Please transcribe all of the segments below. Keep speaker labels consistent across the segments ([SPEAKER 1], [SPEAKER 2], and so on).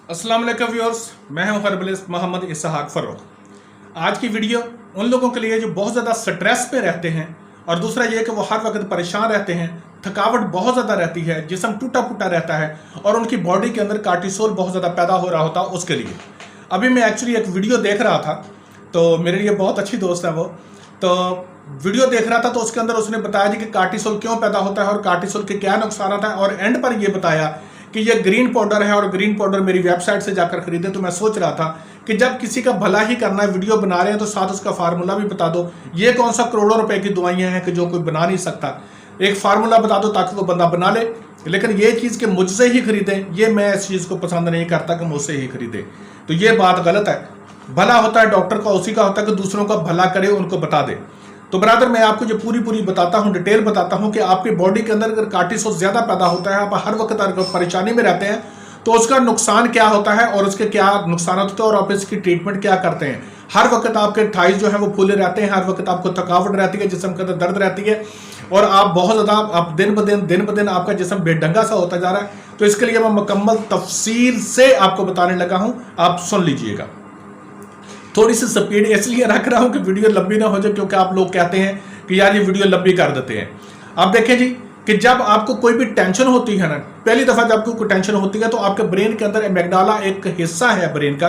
[SPEAKER 1] अस्सलाम वालेकुम व्यूअर्स, मैं हूं हर्बलिस्ट मोहम्मद इसहाक फर्रुख। आज की वीडियो उन लोगों के लिए जो बहुत ज़्यादा स्ट्रेस पे रहते हैं और दूसरा ये कि वो हर वक्त परेशान रहते हैं, थकावट बहुत ज़्यादा रहती है, जिस्म टूटा फूटा रहता है और उनकी बॉडी के अंदर कार्टिसोल बहुत ज़्यादा पैदा हो रहा होता है। उसके लिए अभी मैं एक्चुअली एक वीडियो देख रहा था, तो मेरे लिए बहुत अच्छी दोस्त है वो, तो वीडियो देख रहा था तो उसके अंदर उसने बताया जी कि कार्टिसोल क्यों पैदा होता है और कार्टिसोल के क्या नुकसान है, और एंड पर ये बताया कि ये ग्रीन पाउडर है और ग्रीन पाउडर मेरी वेबसाइट से जाकर खरीदे। तो मैं सोच रहा था कि जब किसी का भला ही करना है, वीडियो बना रहे हैं तो साथ उसका फार्मूला भी बता दो। ये कौन सा करोड़ों रुपए की दवाइयां हैं कि जो कोई बना नहीं सकता, एक फार्मूला बता दो ताकि वो बंदा बना ले। लेकिन ये चीज़ कि मुझसे ही खरीदे, ये मैं इस चीज़ को पसंद नहीं करता कि मुझसे ही खरीदे, तो ये बात गलत है। भला होता है डॉक्टर का, उसी का होता है कि दूसरों का भला करे, उनको बता दे। तो ब्रदर, मैं आपको जो पूरी बताता हूँ, डिटेल बताता हूँ कि आपकी बॉडी के अंदर अगर कार्टिसोल ज्यादा पैदा होता है, आप हर वक्त परेशानी में रहते हैं, तो उसका नुकसान क्या होता है और उसके क्या नुकसान होते हैं और आप इसकी ट्रीटमेंट क्या करते हैं। हर वक्त आपके थाइज जो है वो फूले रहते हैं, हर वक्त आपको थकावट रहती है, जिस्म के अंदर दर्द रहती है और आप बहुत ज्यादा आप दिन ब दिन आपका जिस्म बेढंगा सा होता जा रहा है। तो इसके लिए मैं मुकम्मल तफसील से आपको बताने लगा हूं, आप सुन लीजिएगा। थोड़ी सी स्पीड इसलिए रख रहा हूं कि वीडियो लंबी ना हो जाए, क्योंकि आप लोग कहते हैं कि यार ये वीडियो लंबी कर देते हैं। अब देखें जी कि जब आपको कोई भी टेंशन होती है ना, पहली दफा जब आपको कोई टेंशन होती है तो आपके ब्रेन के अंदर एमिग्डाला एक हिस्सा है ब्रेन का,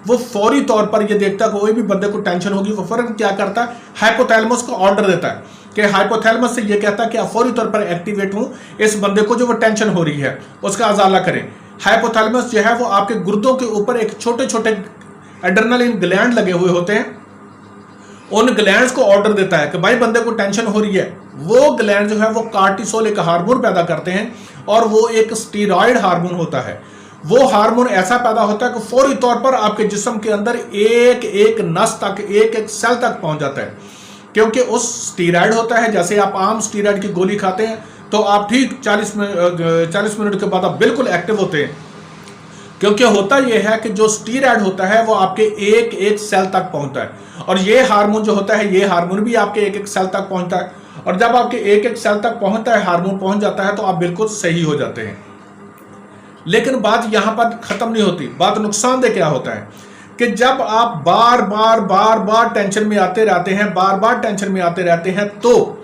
[SPEAKER 1] वो फौरी तौर पर ये देखता है कोई भी बंदे को टेंशन होगी, वो फौरन क्या करता है, हाइपोथैलेमस को ऑर्डर देता है कि हाइपोथैलेमस से ये कहता है कि आप फौरी तौर पर एक्टिवेट हूं, इस बंदे को जो वो टेंशन हो रही है उसका अजाला करें। हाइपोथैलेमस जो है वो आपके गुर्दों के ऊपर एक छोटे छोटे एड्रेनलिन ग्लैंड लगे हुए होते हैं, उन ग्लैंड्स को ऑर्डर देता है कि भाई बंदे को टेंशन हो रही है। वो ग्लैंड जो है वो कार्टिसोल एक हार्मोन पैदा करते हैं और वो एक स्टीरॉयड हार्मोन होता है। वो हार्मोन ऐसा पैदा होता है कि फौरी तौर पर आपके जिस्म के अंदर एक एक नस तक, एक एक सेल तक पहुंच जाता है, क्योंकि उस स्टीरॉयड होता है। जैसे आप आम स्टीरॉयड की गोली खाते हैं तो आप ठीक 40 मिनट के बाद आप बिल्कुल एक्टिव होते हैं, क्योंकि होता यह है कि जो स्टीरॉयड होता है वो आपके एक एक सेल तक पहुंचता है, और ये हार्मोन जो होता है, ये हार्मोन भी आपके एक एक सेल तक पहुंचता है, और जब आपके एक एक सेल तक पहुंचता है, हार्मोन पहुंच जाता है, तो आप बिल्कुल सही हो जाते हैं। लेकिन बात यहां पर खत्म नहीं होती। बात नुकसानदेह क्या होता है कि जब आप बार बार टेंशन में आते रहते हैं, बार बार टेंशन में आते रहते हैं, तो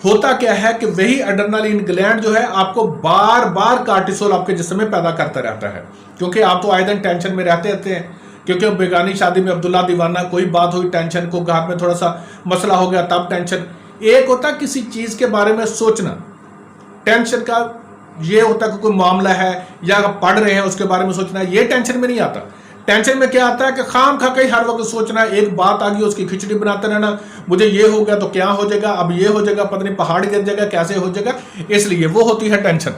[SPEAKER 1] होता क्या है कि वही एड्रेनलिन ग्लैंड जो है आपको बार बार कार्टिसोल आपके जिस्म में पैदा करता रहता है, क्योंकि आप तो आए दिन टेंशन में रहते हैं। क्योंकि बेगानी शादी में अब्दुल्ला दीवाना, कोई बात हुई टेंशन को, घर में थोड़ा सा मसला हो गया तब टेंशन। एक होता किसी चीज के बारे में सोचना, टेंशन का ये होता है कि कोई मामला है या आप पढ़ रहे हैं उसके बारे में सोचना, ये टेंशन में नहीं आता। टेंशन में क्या आता है कि खाम खा के हर वक्त सोचना, एक बात आ गई उसकी खिचड़ी बनाते रहना, मुझे ये हो गया तो क्या हो जाएगा, अब ये हो जाएगा, पता नहीं पहाड़ गिर जाएगा, कैसे हो जाएगा, इसलिए वो होती है टेंशन।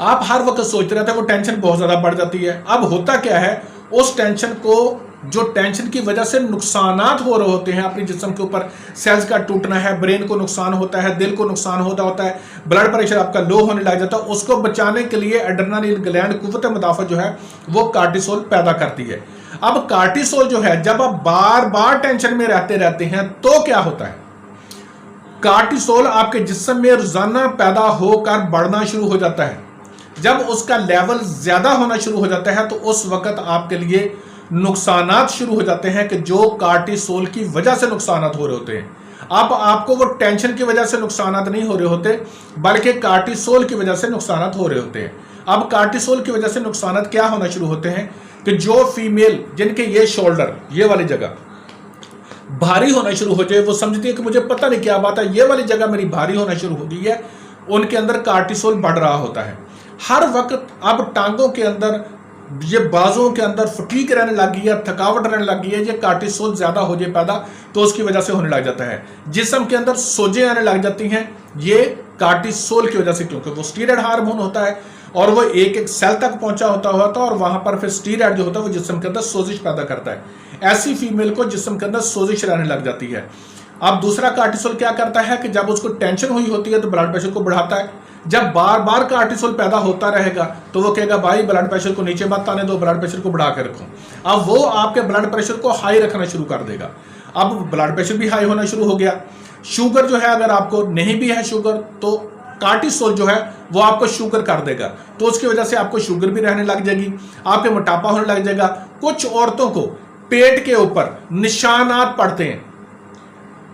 [SPEAKER 1] आप हर वक्त सोचते रहते हैं, वो टेंशन बहुत ज्यादा बढ़ जाती है। अब होता क्या है, उस टेंशन को, जो टेंशन की वजह से नुकसानात हो रहे होते हैं अपने जिस्म के ऊपर, सेल्स का टूटना है, ब्रेन को नुकसान होता है, दिल को नुकसान होता है, ब्लड प्रेशर आपका लो होने लग जाता है, उसको बचाने के लिए एड्रेनलिन ग्लैंड कुव्वत मुदाफ़त जो है वो कार्टिसोल पैदा करती है। अब कार्टिसोल जो है, जब आप बार बार टेंशन में रहते हैं तो क्या होता है, कार्टिसोल आपके जिस्म में रोजाना पैदा होकर बढ़ना शुरू हो जाता है। जब उसका लेवल ज्यादा होना शुरू हो जाता है तो उस वक्त आपके लिए नुकसानात शुरू हो जाते हैं कि जो कार्टिसोल की वजह से नुकसानात हो रहे होते हैं। अब आपको वो टेंशन की वजह से नुकसानात नहीं हो रहे होते, बल्कि कार्टिसोल की वजह से नुकसानात हो रहे होते हैं। अब कार्टिसोल की वजह से नुकसानात क्या होना शुरू होते हैं कि जो फीमेल, जिनके ये शोल्डर, ये वाली जगह भारी होना शुरू हो जाए, वो समझती है कि मुझे पता नहीं क्या बात है, ये वाली जगह मेरी भारी होना शुरू हो गई है, उनके अंदर कार्टिसोल बढ़ रहा होता है हर वक्त। अब टांगों के अंदर, ये बाजों के अंदर फटीक रहने लगी है, थकावट रहने लगी है, ये कार्टिसोल ज्यादा हो जाए पैदा तो उसकी वजह से होने लग जाता है। जिस्म के अंदर सोजे आने लग जाती हैं, ये कार्टिसोल की वजह से, क्योंकि वो स्टीरॉयड हार्मोन होता है और वो एक एक सेल तक पहुंचा होता है, और वहां पर फिर स्टीरॉयड जो होता है वो जिस्म के अंदर सोजिश पैदा करता है। ऐसी फीमेल को जिस्म के अंदर सोजिश रहने लग जाती है। अब दूसरा कार्टिसोल क्या करता है कि जब उसको टेंशन हुई होती है तो ब्लड प्रेशर को बढ़ाता है। जब बार बार कार्टिसोल पैदा होता रहेगा तो वो कहेगा भाई ब्लड प्रेशर को नीचे मत आने दो, ब्लड प्रेशर को बढ़ा के रखो। अब वो आपके ब्लड प्रेशर को हाई रखना शुरू कर देगा। अब ब्लड प्रेशर भी हाई होना शुरू हो गया। शुगर जो है, अगर आपको नहीं भी है शुगर, तो कार्टिसोल जो है वो आपको शुगर कर देगा, तो उसकी वजह से आपको शुगर भी रहने लग जाएगी, आपके मोटापा होने लग जाएगा। कुछ औरतों को पेट के ऊपर निशानात पड़ते हैं,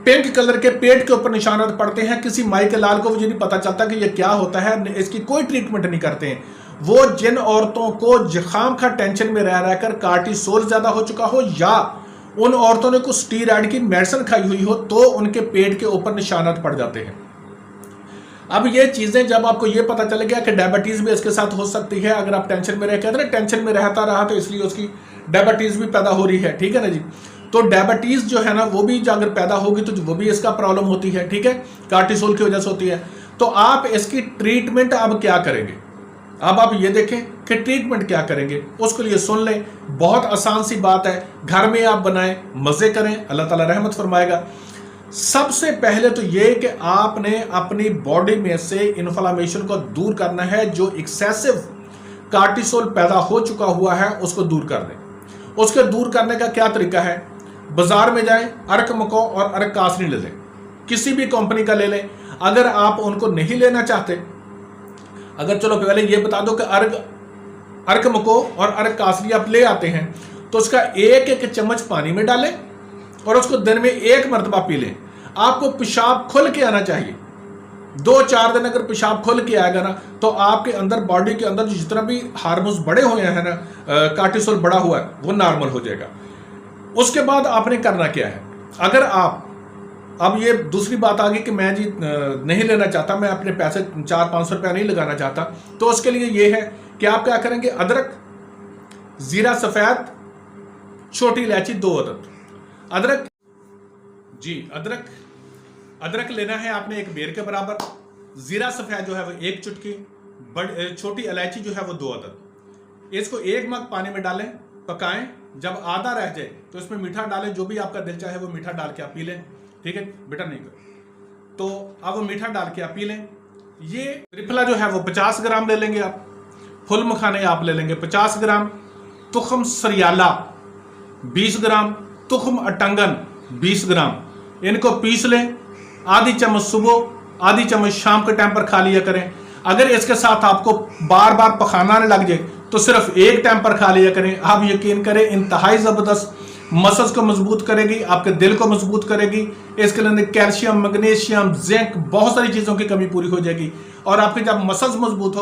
[SPEAKER 1] पिंक कलर के पेट के ऊपर निशानात पड़ते हैं, किसी माई के लाल को मुझे नहीं पता चलता कि ये क्या होता है, इसकी कोई ट्रीटमेंट नहीं करते हैं। वो जिन औरतों को जुकाम का टेंशन में रह रहकर कार्टिसोल ज्यादा हो चुका हो, या उन औरतों ने कुछ स्टीरॉयड की मेडिसिन खाई हुई हो, तो उनके पेट के ऊपर निशानात पड़ जाते हैं। अब ये चीजें जब आपको ये पता चल गया कि डायबिटीज भी इसके साथ हो सकती है, अगर आप टेंशन में रह, कहते हैं टेंशन में रहता रहा तो इसलिए उसकी डायबिटीज भी पैदा हो रही है, ठीक है ना जी। तो डायबिटीज जो है ना वो भी अगर पैदा होगी तो वो भी इसका प्रॉब्लम होती है, ठीक है, कार्टिसोल की वजह से होती है। तो आप इसकी ट्रीटमेंट अब क्या करेंगे, अब आप ये देखें कि ट्रीटमेंट क्या करेंगे, उसके लिए सुन लें। बहुत आसान सी बात है, घर में आप बनाएं, मजे करें, अल्लाह ताला रहमत फरमाएगा। सबसे पहले तो ये कि आपने अपनी बॉडी में से इन्फ्लेमेशन को दूर करना है, जो एक्सेसिव कार्टिसोल पैदा हो चुका हुआ है उसको दूर कर दें। उसके दूर करने का क्या तरीका है, बाजार में जाएं, अर्क मको और अर्क कासनी ले लें, किसी भी कंपनी का ले लें। अगर आप उनको नहीं लेना चाहते, अगर चलो पहले ये बता दो कि अर्क मको और अर्क कासनी आप ले आते हैं, तो उसका एक एक चम्मच पानी में डालें और उसको दिन में एक मरतबा पी लें। आपको पेशाब खुल के आना चाहिए, 2-4 दिन अगर पेशाब खुल के आएगा ना, तो आपके अंदर बॉडी के अंदर जितना भी हार्मोन्स बढ़े हुए हैं ना, कार्टिसोल बढ़ा हुआ है, वो नॉर्मल हो जाएगा। उसके बाद आपने करना क्या है, अगर आप, अब ये दूसरी बात आ गई कि मैं जी नहीं लेना चाहता, मैं अपने पैसे 400-500 रुपया नहीं लगाना चाहता, तो उसके लिए ये है कि आप क्या करेंगे, अदरक, जीरा सफेद, छोटी इलायची 2 अदद अदरक जी, अदरक लेना है आपने 1 बेर के बराबर, जीरा सफेद जो है वो 1 चुटकी, छोटी इलायची जो है वो 2 अदद। इसको 1 मग पानी में डालें, पकाएं, जब आधा रह जाए तो इसमें मीठा डालें, जो भी आपका दिल चाहे वो मीठा डाल के आप पी लें, ठीक है, बेटा नहीं कर तो अब वो मीठा डाल के आप पी लें। ये त्रिफला जो है वो 50 ग्राम ले लेंगे आप, फुल मखाने आप ले लेंगे 50 ग्राम, तुखम सरियाला 20 ग्राम, तुखम अटंगन 20 ग्राम, इनको पीस लें। आधी चम्मच सुबह, आधी चम्मच शाम के टाइम पर खा लिया करें। अगर इसके साथ आपको बार बार पखाना न लग जाए तो सिर्फ एक टाइम पर खा लिया करें। आप यकीन करें, इंतहाई जबरदस्त मसल्स को मजबूत करेगी, आपके दिल को मजबूत करेगी। इसके अंदर कैल्शियम, मैग्नीशियम, जिंक, बहुत सारी चीजों की कमी पूरी हो जाएगी और आपके जब मसल्स मजबूत हो